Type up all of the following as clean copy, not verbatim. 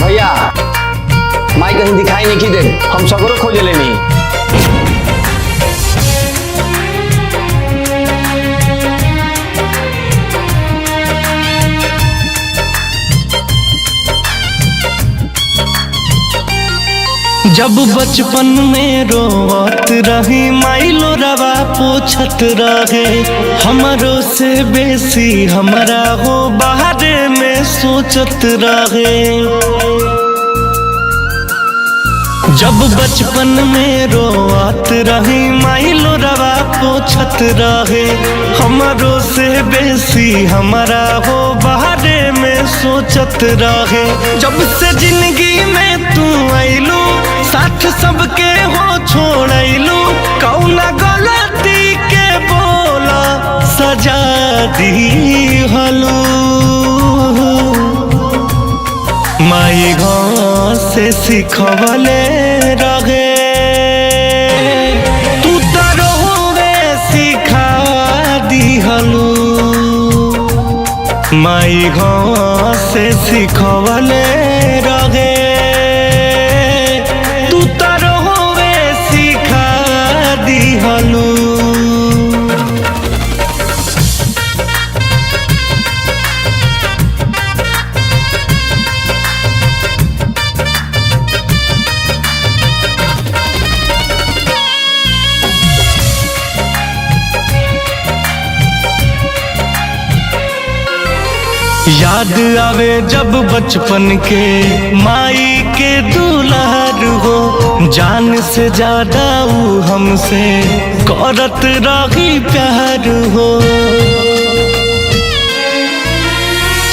भैया माई कहीं दिखाई नहीं की दे, हम सगरो खोज लेनी। जब बचपन में रोवत रही माई लोरवा पोछत रहे, हमरो से बेसी हमरा हो बाहरे में सोचत रहे। जब बचपन में रोवत रही माई लोरवा पोछत रहे, हमरो से बेसी हमरा हो बाहरे में सोचत रहे। जब से जिंदगी में तू आइलू साथ सबके हो छोड़लू, कौना गलती के बोला सजा दी हलू। माई गाँव से सिखवले रहे, तू तरोवे सिखा दी हलू। माई गाँव से सिखवले रहे, याद आवे जब बचपन के माई के दुलार हो। जान से ज्यादा वो हमसे करत रही प्यार हो।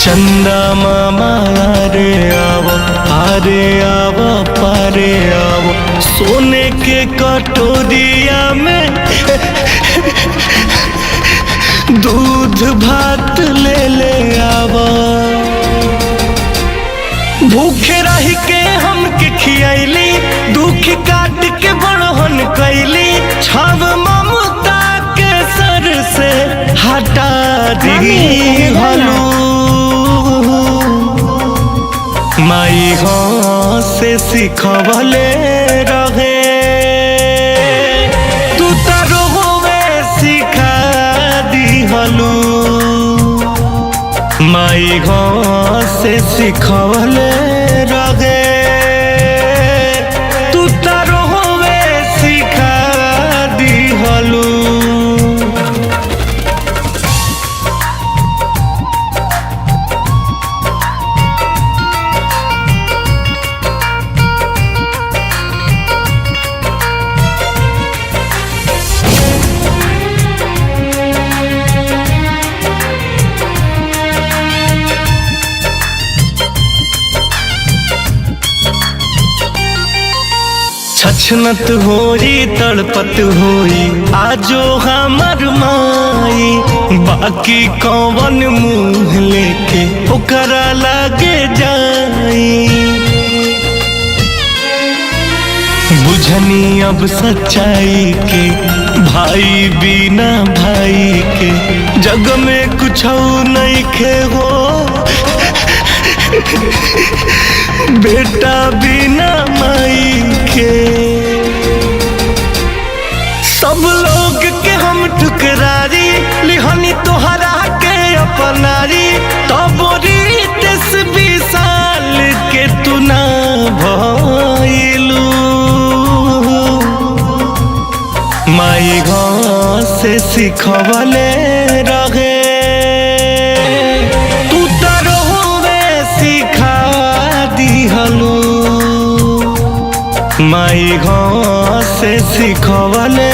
चंदा मामा रे आवो, आरे आवो पारे आवो, सोने के कटोरिया में दूध भात ले ले आवा। भूखे रह के हमके खियैली, दुख काट के बड़हन कैली, छाव ममता के सर से हटा दी हलू। माई गाँव से सिखवले रहे, तू तरोवे सिखा दी हलू। माई गाँव से सिखवले रहे, तू तरोवे सिखा दी हलू। छछनत होई तड़पत होई आजो हमर माई, बाकी कौन मुँह लेके ओकरा लागे जाई। बुझनी अब सच्चाई के, भाई बिना भाई के जग में कुछ नहीं खे हो। बेटा बिना माई के सब लोग के हम ठुकरारी, लिहनी तोहरा के अपनारी। तब रीत 20 साल के तू ना भइलू। माई गाँव से सिखवले रहे, तू तरोवे सिखा दी हलू। माई गाँव से सिखवले